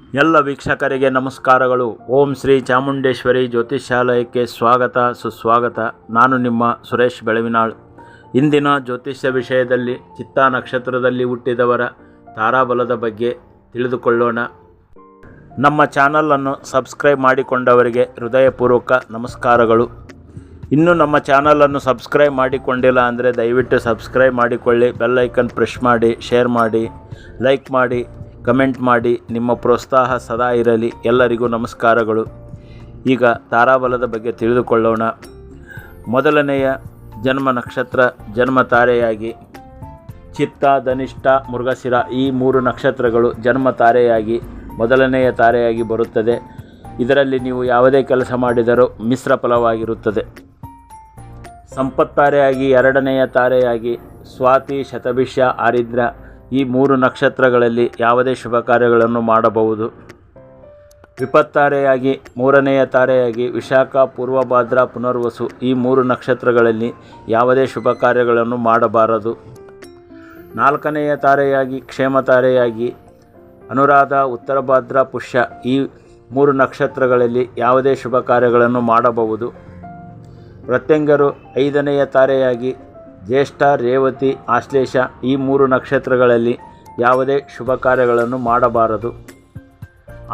ಎಲ್ಲ ವೀಕ್ಷಕರಿಗೆ ನಮಸ್ಕಾರಗಳು. ಓಂ ಶ್ರೀ ಚಾಮುಂಡೇಶ್ವರಿ ಜ್ಯೋತಿಷ್ಯಾಲಯಕ್ಕೆ ಸ್ವಾಗತ ಸುಸ್ವಾಗತ. ನಾನು ನಿಮ್ಮ ಸುರೇಶ್ ಬೆಳವಿನಾಳ್. ಇಂದಿನ ಜ್ಯೋತಿಷ್ಯ ವಿಷಯದಲ್ಲಿ ಚಿತ್ತಾ ನಕ್ಷತ್ರದಲ್ಲಿ ಹುಟ್ಟಿದವರ ತಾರಾಬಲದ ಬಗ್ಗೆ ತಿಳಿದುಕೊಳ್ಳೋಣ. ನಮ್ಮ ಚಾನಲನ್ನು ಸಬ್ಸ್ಕ್ರೈಬ್ ಮಾಡಿಕೊಂಡವರಿಗೆ ಹೃದಯಪೂರ್ವಕ ನಮಸ್ಕಾರಗಳು. ಇನ್ನೂ ನಮ್ಮ ಚಾನಲನ್ನು ಸಬ್ಸ್ಕ್ರೈಬ್ ಮಾಡಿಕೊಂಡಿಲ್ಲ ಅಂದರೆ ದಯವಿಟ್ಟು ಸಬ್ಸ್ಕ್ರೈಬ್ ಮಾಡಿಕೊಳ್ಳಿ. ಬೆಲ್ ಐಕನ್ ಪ್ರೆಸ್ ಮಾಡಿ, ಶೇರ್ ಮಾಡಿ, ಲೈಕ್ ಮಾಡಿ, ಕಮೆಂಟ್ ಮಾಡಿ. ನಿಮ್ಮ ಪ್ರೋತ್ಸಾಹ ಸದಾ ಇರಲಿ. ಎಲ್ಲರಿಗೂ ನಮಸ್ಕಾರಗಳು. ಈಗ ತಾರಾಬಲದ ಬಗ್ಗೆ ತಿಳಿದುಕೊಳ್ಳೋಣ. ಮೊದಲನೆಯ ಜನ್ಮ ನಕ್ಷತ್ರ ಜನ್ಮ ತಾರೆಯಾಗಿ ಚಿತ್ತಾ, ಧನಿಷ್ಠ, ಮೃಗಶಿರ ಈ 3 ನಕ್ಷತ್ರಗಳು ಜನ್ಮ ತಾರೆಯಾಗಿ ಮೊದಲನೆಯ ತಾರೆಯಾಗಿ ಬರುತ್ತದೆ. ಇದರಲ್ಲಿ ನೀವು ಯಾವುದೇ ಕೆಲಸ ಮಾಡಿದರೂ ಮಿಶ್ರ ಫಲವಾಗಿರುತ್ತದೆ. ಸಂಪತ್ತಾರೆಯಾಗಿ 2ನೆಯ ತಾರೆಯಾಗಿ ಸ್ವಾತಿ, ಶತಭಿಷ, ಆರಿದ್ರ ಈ 3 ನಕ್ಷತ್ರಗಳಲ್ಲಿ ಯಾವುದೇ ಶುಭ ಕಾರ್ಯಗಳನ್ನು ಮಾಡಬಹುದು. ವಿಪತ್ತಾರೆಯಾಗಿ 3ನೆಯ ತಾರೆಯಾಗಿ ವಿಶಾಖ, ಪೂರ್ವಭಾದ್ರ, ಪುನರ್ವಸು ಈ 3 ನಕ್ಷತ್ರಗಳಲ್ಲಿ ಯಾವುದೇ ಶುಭ ಕಾರ್ಯಗಳನ್ನು ಮಾಡಬಾರದು. 4ನೆಯ ತಾರೆಯಾಗಿ ಕ್ಷೇಮ ತಾರೆಯಾಗಿ ಅನುರಾಧ, ಉತ್ತರಭಾದ್ರ, ಪುಷ್ಯ ಈ 3 ನಕ್ಷತ್ರಗಳಲ್ಲಿ ಯಾವುದೇ ಶುಭ ಕಾರ್ಯಗಳನ್ನು ಮಾಡಬಹುದು. ಪ್ರತ್ಯಂಗರು 5ನೆಯ ತಾರೆಯಾಗಿ ಜ್ಯೇಷ್ಠ, ರೇವತಿ, ಆಶ್ಲೇಷ ಈ 3 ನಕ್ಷತ್ರಗಳಲ್ಲಿ ಯಾವುದೇ ಶುಭ ಕಾರ್ಯಗಳನ್ನು ಮಾಡಬಾರದು.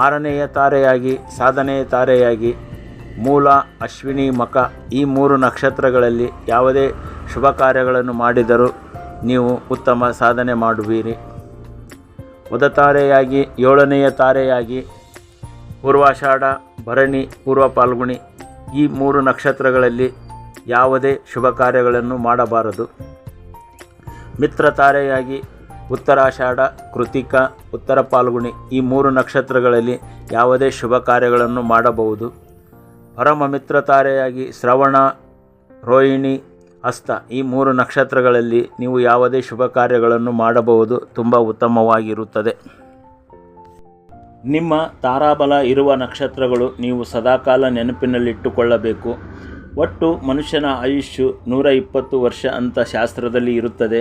6ನೆಯ ತಾರೆಯಾಗಿ ಸಾಧನೆಯ ತಾರೆಯಾಗಿ ಮೂಲ, ಅಶ್ವಿನಿ, ಮಖ ಈ 3 ನಕ್ಷತ್ರಗಳಲ್ಲಿ ಯಾವುದೇ ಶುಭ ಕಾರ್ಯಗಳನ್ನು ಮಾಡಿದರೂ ನೀವು ಉತ್ತಮ ಸಾಧನೆ ಮಾಡುವಿರಿ. ಉದತಾರೆಯಾಗಿ 7ನೆಯ ತಾರೆಯಾಗಿ ಪೂರ್ವಾಷಾಢ, ಭರಣಿ, ಪೂರ್ವ ಫಾಲ್ಗುಣಿ ಈ 3 ನಕ್ಷತ್ರಗಳಲ್ಲಿ ಯಾವುದೇ ಶುಭ ಕಾರ್ಯಗಳನ್ನು ಮಾಡಬಾರದು. ಮಿತ್ರ ತಾರೆಯಾಗಿ ಉತ್ತರಾಷಾಢ, ಕೃತಿಕ, ಉತ್ತರ ಫಾಲ್ಗುಣಿ ಈ 3 ನಕ್ಷತ್ರಗಳಲ್ಲಿ ಯಾವುದೇ ಶುಭ ಕಾರ್ಯಗಳನ್ನು ಮಾಡಬಹುದು. ಪರಮ ಮಿತ್ರ ತಾರೆಯಾಗಿ ಶ್ರವಣ, ರೋಹಿಣಿ, ಹಸ್ತ ಈ 3 ನಕ್ಷತ್ರಗಳಲ್ಲಿ ನೀವು ಯಾವುದೇ ಶುಭ ಕಾರ್ಯಗಳನ್ನು ಮಾಡಬಹುದು. ತುಂಬ ಉತ್ತಮವಾಗಿರುತ್ತದೆ. ನಿಮ್ಮ ತಾರಾಬಲ ಇರುವ ನಕ್ಷತ್ರಗಳು ನೀವು ಸದಾಕಾಲ ನೆನಪಿನಲ್ಲಿಟ್ಟುಕೊಳ್ಳಬೇಕು. ಒಟ್ಟು ಮನುಷ್ಯನ ಆಯುಷ್ಯು 120 ವರ್ಷ ಅಂತ ಶಾಸ್ತ್ರದಲ್ಲಿ ಇರುತ್ತದೆ.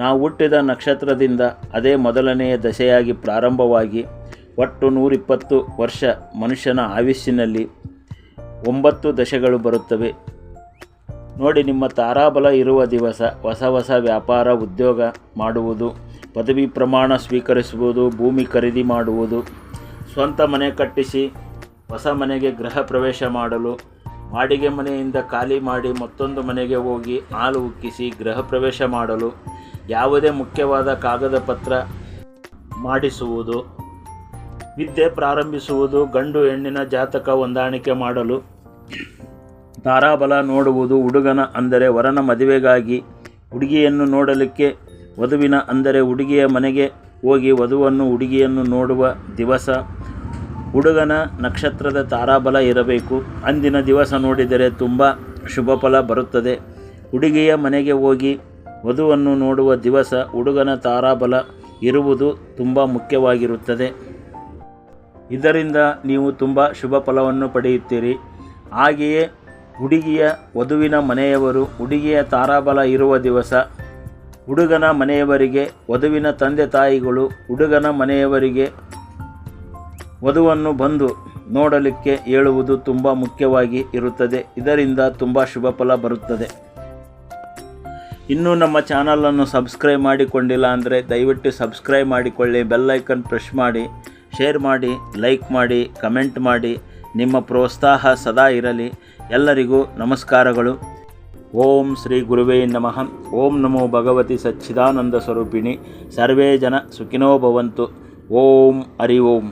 ನಾವು ಹುಟ್ಟಿದ ನಕ್ಷತ್ರದಿಂದ ಅದೇ ಮೊದಲನೆಯ ದಶೆಯಾಗಿ ಪ್ರಾರಂಭವಾಗಿ ಒಟ್ಟು 120 ವರ್ಷ ಮನುಷ್ಯನ ಆಯುಷ್ಯನಲ್ಲಿ 9 ದಶೆಗಳು ಬರುತ್ತವೆ. ನೋಡಿ, ನಿಮ್ಮ ತಾರಾಬಲ ಇರುವ ದಿವಸ ಹೊಸ ವ್ಯಾಪಾರ, ಉದ್ಯೋಗ ಮಾಡುವುದು, ಪದವಿ ಪ್ರಮಾಣ ಸ್ವೀಕರಿಸುವುದು, ಭೂಮಿ ಖರೀದಿ ಮಾಡುವುದು, ಸ್ವಂತ ಮನೆ ಕಟ್ಟಿಸಿ ಹೊಸ ಮನೆಗೆ ಗೃಹ ಪ್ರವೇಶ ಮಾಡಲು, ಬಾಡಿಗೆ ಮನೆಯಿಂದ ಖಾಲಿ ಮಾಡಿ ಮತ್ತೊಂದು ಮನೆಗೆ ಹೋಗಿ ಹಾಲು ಉಕ್ಕಿಸಿ ಗೃಹ ಪ್ರವೇಶ ಮಾಡಲು, ಯಾವುದೇ ಮುಖ್ಯವಾದ ಕಾಗದ ಪತ್ರ ಮಾಡಿಸುವುದು, ವಿದ್ಯೆ ಪ್ರಾರಂಭಿಸುವುದು, ಗಂಡು ಹೆಣ್ಣಿನ ಜಾತಕ ಹೊಂದಾಣಿಕೆ ಮಾಡಲು, ತಾರಾಬಲ ನೋಡುವುದು, ಹುಡುಗನ ಅಂದರೆ ವರನ ಮದುವೆಗಾಗಿ ಹುಡುಗಿಯನ್ನು ನೋಡಲಿಕ್ಕೆ, ವಧುವಿನ ಅಂದರೆ ಹುಡುಗಿಯ ಮನೆಗೆ ಹೋಗಿ ವಧುವನ್ನು ಹುಡುಗಿಯನ್ನು ನೋಡುವ ದಿವಸ, ಹುಡುಗನ ನಕ್ಷತ್ರದ ತಾರಾಬಲ ಇರಬೇಕು. ಅಂದಿನ ದಿವಸ ನೋಡಿದರೆ ತುಂಬ ಶುಭ ಫಲ ಬರುತ್ತದೆ. ಹುಡುಗಿಯ ಮನೆಗೆ ಹೋಗಿ ವಧುವನ್ನು ನೋಡುವ ದಿವಸ ಹುಡುಗನ ತಾರಾಬಲ ಇರುವುದು ತುಂಬ ಮುಖ್ಯವಾಗಿರುತ್ತದೆ. ಇದರಿಂದ ನೀವು ತುಂಬ ಶುಭ ಫಲವನ್ನು ಪಡೆಯುತ್ತೀರಿ. ಹಾಗೆಯೇ ಹುಡುಗಿಯ ವಧುವಿನ ಮನೆಯವರು ಹುಡುಗಿಯ ತಾರಾಬಲ ಇರುವ ದಿವಸ ಹುಡುಗನ ಮನೆಯವರಿಗೆ, ವಧುವಿನ ತಂದೆ ತಾಯಿಗಳು ಹುಡುಗನ ಮನೆಯವರಿಗೆ ವಧುವನ್ನು ಬಂದು ನೋಡಲಿಕ್ಕೆ ಹೇಳುವುದು ತುಂಬ ಮುಖ್ಯವಾಗಿ ಇರುತ್ತದೆ. ಇದರಿಂದ ತುಂಬ ಶುಭ ಫಲ ಬರುತ್ತದೆ. ಇನ್ನೂ ನಮ್ಮ ಚಾನಲನ್ನು ಸಬ್ಸ್ಕ್ರೈಬ್ ಮಾಡಿಕೊಂಡಿಲ್ಲ ಅಂದರೆ ದಯವಿಟ್ಟು ಸಬ್ಸ್ಕ್ರೈಬ್ ಮಾಡಿಕೊಳ್ಳಿ. ಬೆಲ್ ಐಕನ್ ಪ್ರೆಸ್ ಮಾಡಿ, ಶೇರ್ ಮಾಡಿ, ಲೈಕ್ ಮಾಡಿ, ಕಮೆಂಟ್ ಮಾಡಿ. ನಿಮ್ಮ ಪ್ರೋತ್ಸಾಹ ಸದಾ ಇರಲಿ. ಎಲ್ಲರಿಗೂ ನಮಸ್ಕಾರಗಳು. ಓಂ ಶ್ರೀ ಗುರುವೇ ನಮಃ. ಓಂ ನಮೋ ಭಗವತಿ ಸಚ್ಚಿದಾನಂದ ಸ್ವರೂಪಿಣಿ. ಸರ್ವೇ ಜನ ಸುಖಿನೋ ಭವಂತು. ಓಂ ಹರಿ ಓಂ.